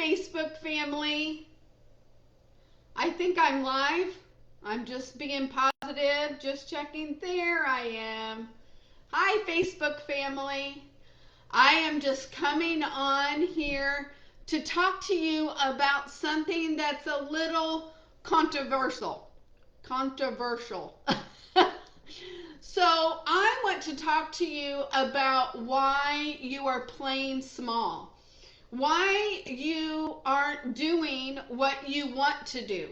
Facebook family. I think I'm live. I'm just being positive, just checking. There I am. Hi, Facebook family. I am just coming on here to talk to you about something that's a little controversial. Controversial. So, I want to talk to you about why you are playing small, why you aren't doing what you want to do.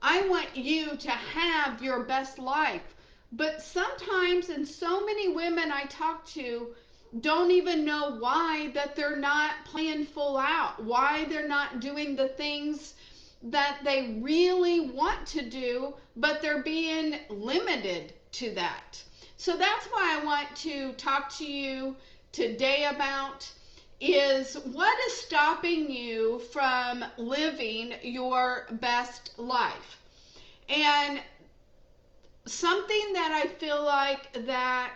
I want you to have your best life. But sometimes, and so many women I talk to don't even know why that they're not playing full out, why they're not doing the things that they really want to do, but they're being limited to that. So that's why I want to talk to you today about is what is stopping you from living your best life. And something that I feel like that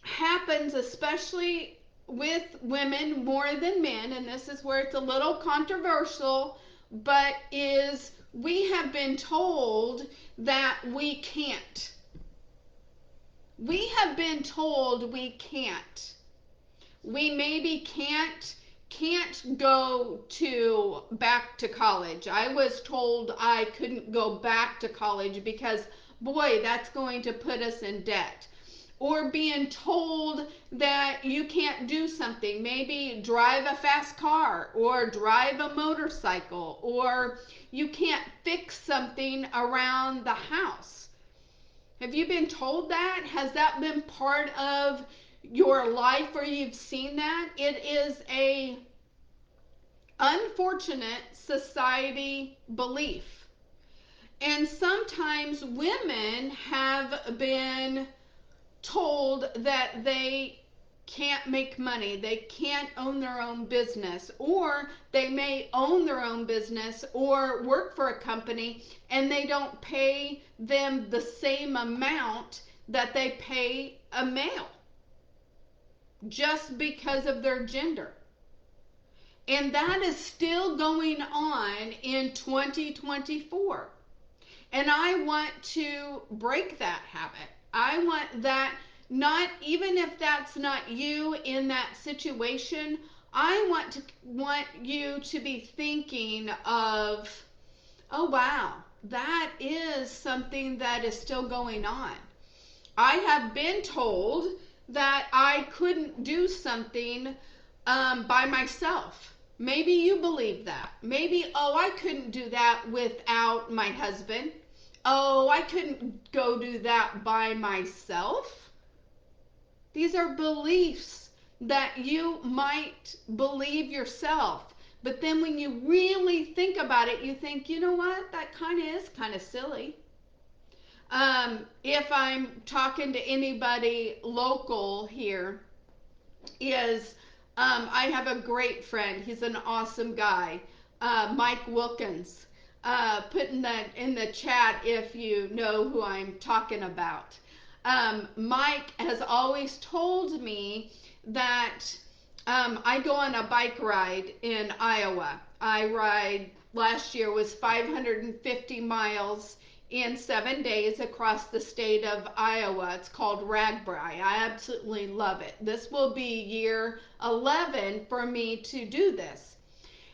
happens especially with women more than men, and this is where it's a little controversial, but is we have been told that we can't. We have been told we can't. We maybe can't go to back to college. I was told I couldn't go back to college because boy, that's going to put us in debt. Or being told that you can't do something, maybe drive a fast car or drive a motorcycle, or you can't fix something around the house. Have you been told that? Has that been part of your life where you've seen that? It is a unfortunate society belief. And sometimes women have been told that they can't make money, they can't own their own business, or they may own their own business or work for a company and they don't pay them the same amount that they pay a male just because of their gender. And that is still going on in 2024. And I want to break that habit. I want that, not even if that's not you in that situation, I want you to be thinking of, oh wow, that is something that is still going on. I have been told that I couldn't do something by myself. Maybe you believe that. Maybe, oh, I couldn't do that without my husband. Oh, I couldn't go do that by myself. These are beliefs that you might believe yourself. But then when you really think about it, you think, you know what? That kind of is kind of silly. If I'm talking to anybody local here, is I have a great friend. He's an awesome guy, Mike Wilkins. Put in the chat if you know who I'm talking about. Mike has always told me that I go on a bike ride in Iowa. I ride, last year was 550 miles in 7 days across the state of Iowa. It's called RAGBRAI. I absolutely love it. This will be year 11 for me to do this.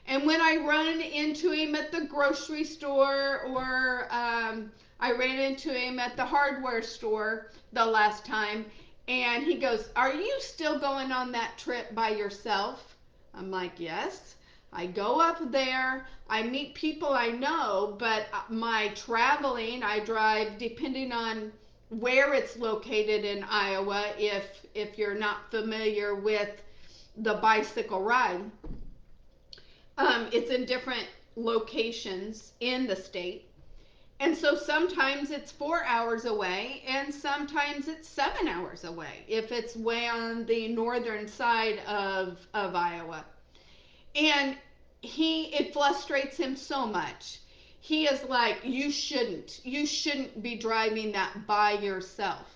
And when I run into him at the grocery store, or I ran into him at the hardware store the last time, and he goes, "Are you still going on that trip by yourself?" I'm like, "Yes." I go up there, I meet people I know, but my traveling, I drive depending on where it's located in Iowa, if you're not familiar with the bicycle ride. It's in different locations in the state. And so sometimes it's 4 hours away and sometimes it's 7 hours away if it's way on the northern side of Iowa. And it frustrates him so much. He is like, you shouldn't be driving that by yourself.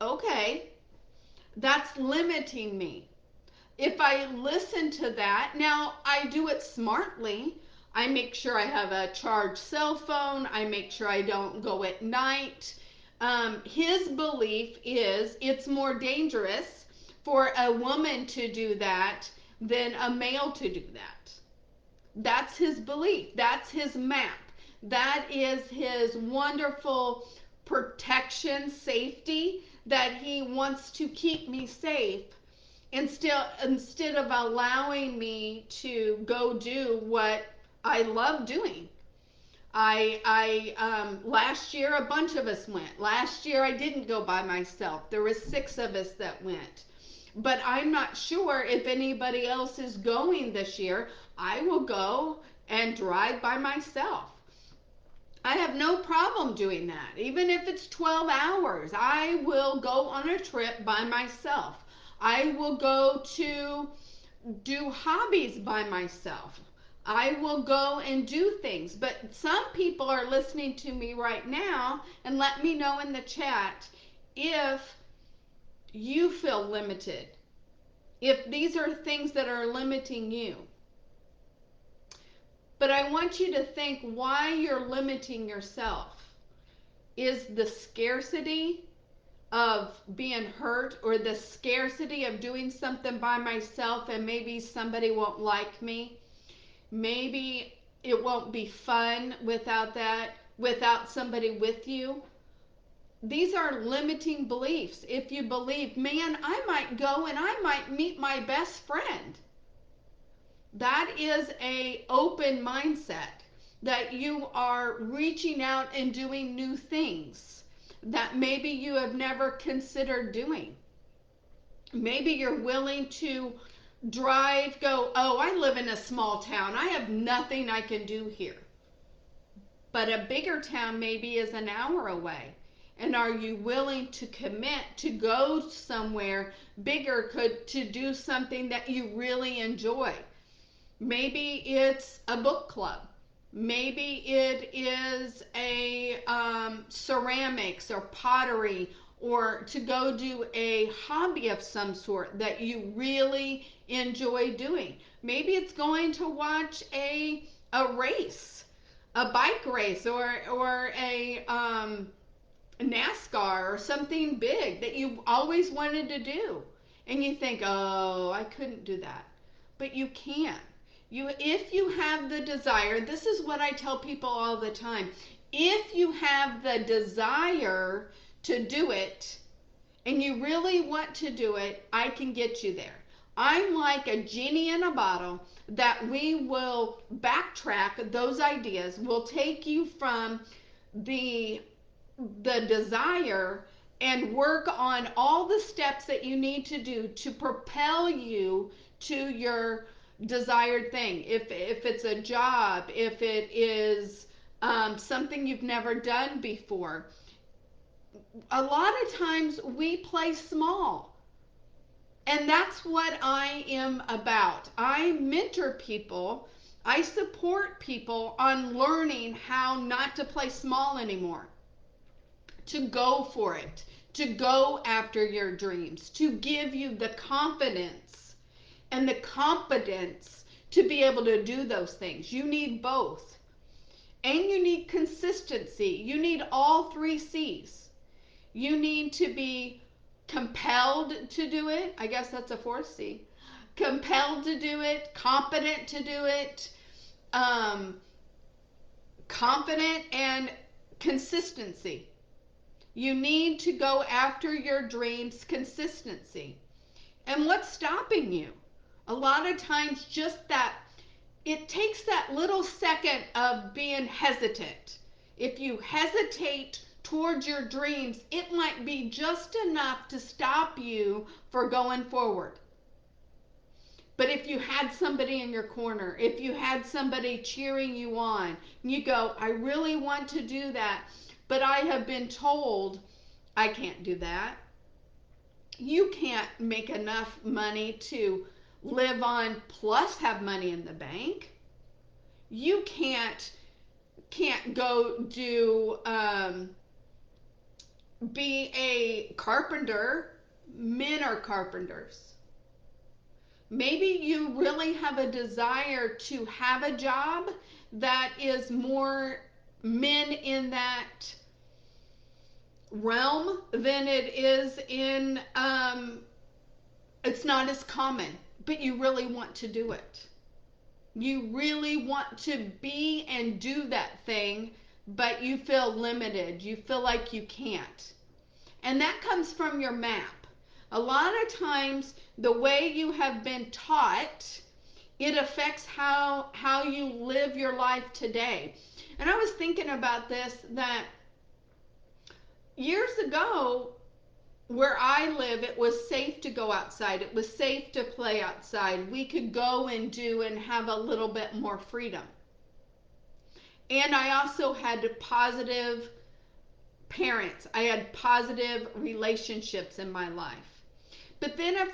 Okay, that's limiting me. if I listen to that, now I do it smartly. I make sure I have a charged cell phone. I make sure I don't go at night. His belief is it's more dangerous for a woman to do that than a male to do that. That's his belief. That's his map. That is his wonderful protection, safety, that he wants to keep me safe instead of allowing me to go do what I love doing. Last year a bunch of us went. Last year I didn't go by myself. There was 6 of us that went. But I'm not sure if anybody else is going this year. I will go and drive by myself. I have no problem doing that. Even if it's 12 hours, I will go on a trip by myself. I will go to do hobbies by myself. I will go and do things. But some people are listening to me right now, and let me know in the chat if you feel limited, if these are things that are limiting you. But I want you to think why you're limiting yourself. Is the scarcity of being hurt, or the scarcity of doing something by myself and maybe somebody won't like me? Maybe it won't be fun without that, without somebody with you. These are limiting beliefs. If you believe, man, I might go and I might meet my best friend. That is a open mindset, that you are reaching out and doing new things that maybe you have never considered doing. Maybe you're willing to drive, go, oh, I live in a small town. I have nothing I can do here. But a bigger town maybe is an hour away. And are you willing to commit to go somewhere bigger, to do something that you really enjoy? Maybe it's a book club. Maybe it is a ceramics or pottery, or to go do a hobby of some sort that you really enjoy doing. Maybe it's going to watch a race, a bike race, or a NASCAR or something big that you always wanted to do. And you think, oh, I couldn't do that. But you can. If you have the desire, this is what I tell people all the time. If you have the desire to do it and you really want to do it, I can get you there. I'm like a genie in a bottle that we will backtrack those ideas. We'll take you from the desire and work on all the steps that you need to do to propel you to your desired thing. If it's a job, if it is something you've never done before. A lot of times we play small. And that's what I am about. I mentor people. I support people on learning how not to play small anymore. To go for it, to go after your dreams, to give you the confidence and the competence to be able to do those things. You need both. And you need consistency. You need all 3 C's. You need to be compelled to do it. I guess that's a 4th C. Compelled to do it, competent to do it, confident, and consistency. You need to go after your dreams, consistency. And what's stopping you? A lot of times just that, it takes that little second of being hesitant. If you hesitate towards your dreams, it might be just enough to stop you for going forward. But if you had somebody in your corner, if you had somebody cheering you on, you go, I really want to do that, but I have been told I can't do that. You can't make enough money to live on plus have money in the bank. You can't go do be a carpenter. Men are carpenters. Maybe you really have a desire to have a job that is more men in that realm than it is in, it's not as common, but you really want to do it. You really want to be and do that thing, but you feel limited. You feel like you can't. And that comes from your map. A lot of times, the way you have been taught, it affects how you live your life today. And I was thinking about this, that years ago, where I live, it was safe to go outside. It was safe to play outside. We could go and do and have a little bit more freedom. And I also had positive parents. I had positive relationships in my life. But then if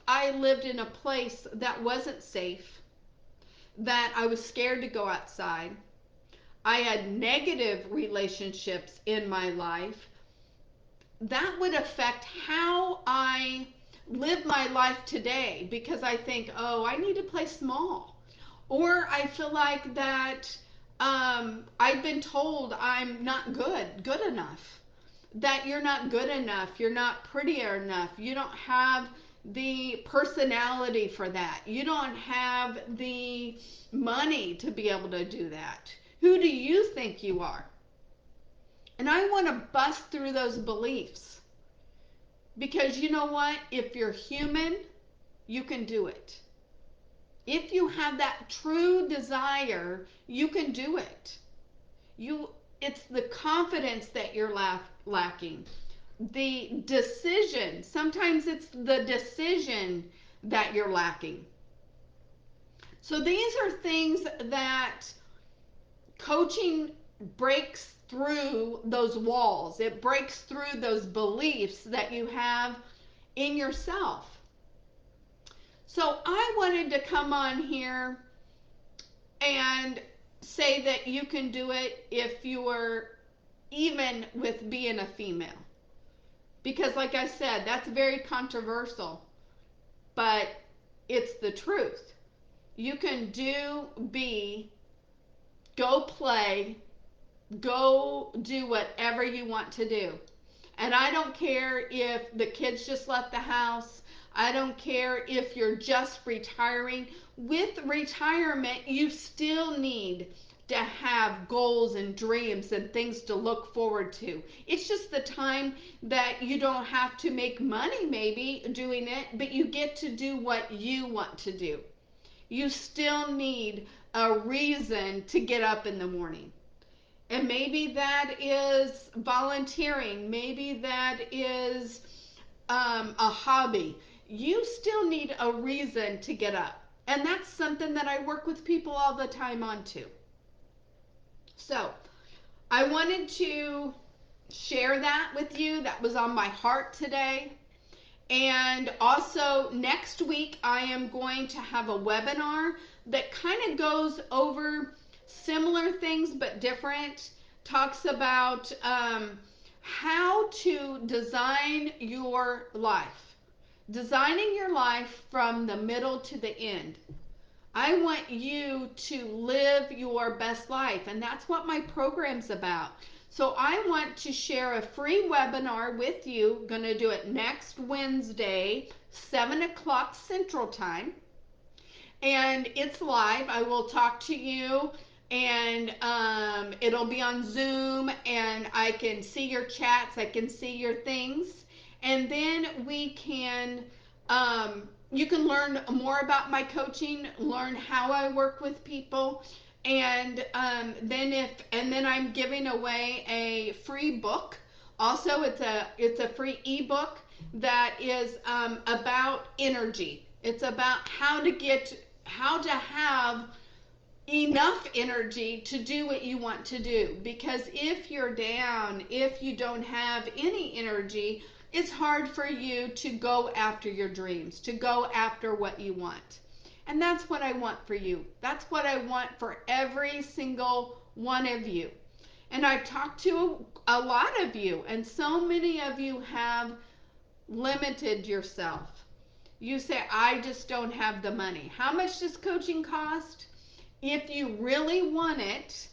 I lived in a place that wasn't safe, that I was scared to go outside, I had negative relationships in my life, that would affect how I live my life today, because I think, oh, I need to play small. Or I feel like that I've been told I'm not good enough. That you're not good enough, you're not pretty enough, you don't have the personality for that, you don't have the money to be able to do that. Who do you think you are? And I want to bust through those beliefs, because you know what? If you're human, you can do it. If you have that true desire, you can do it. It's the confidence that you're lacking. The decision, sometimes it's the decision that you're lacking. So these are things that coaching breaks through those walls. It breaks through those beliefs that you have in yourself. So I wanted to come on here and say that you can do it if you are even with being a female. Because like I said, that's very controversial, but it's the truth. You can go play, go do whatever you want to do. And I don't care if the kids just left the house. I don't care if you're just retiring. With retirement, you still need to have goals and dreams and things to look forward to. It's just the time that you don't have to make money maybe doing it, but you get to do what you want to do. You still need a reason to get up in the morning. And maybe that is volunteering. Maybe that is a hobby. You still need a reason to get up. And that's something that I work with people all the time on too. So I wanted to share that with you. That was on my heart today. And also next week, I am going to have a webinar that kind of goes over similar things but different. Talks about how to design your life. Designing your life from the middle to the end. I want you to live your best life, and that's what my program's about. So I want to share a free webinar with you. I'm going to do it next Wednesday, 7 o'clock Central Time. And it's live. I will talk to you, and it'll be on Zoom, and I can see your chats. I can see your things. And then you can learn more about my coaching, learn how I work with people, and then I'm giving away a free book. Also, it's a free ebook that is about energy. It's about how to have enough energy to do what you want to do. Because if you're down, if you don't have any energy, it's hard for you to go after your dreams, to go after what you want. And that's what I want for you. That's what I want for every single one of you. And I've talked to a lot of you, and so many of you have limited yourself. You say, I just don't have the money. How much does coaching cost? If you really want it,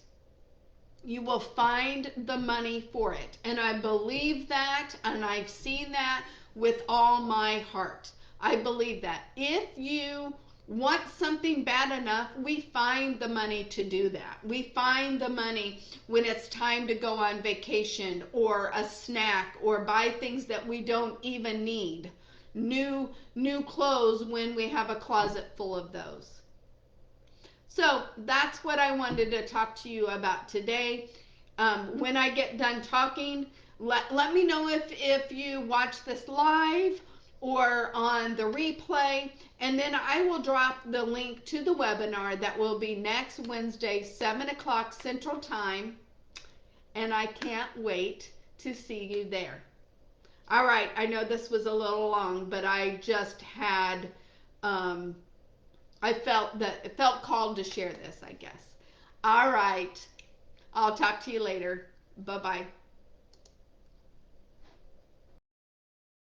you will find the money for it. And I believe that, and I've seen that with all my heart. I believe that. If you want something bad enough, we find the money to do that. We find the money when it's time to go on vacation or a snack or buy things that we don't even need. New clothes when we have a closet full of those. So that's what I wanted to talk to you about today. When I get done talking, let me know if you watch this live or on the replay, and then I will drop the link to the webinar that will be next Wednesday, 7 o'clock Central Time, and I can't wait to see you there. All right, I know this was a little long, but I just had I felt called to share this, I guess. All right. I'll talk to you later. Bye-bye.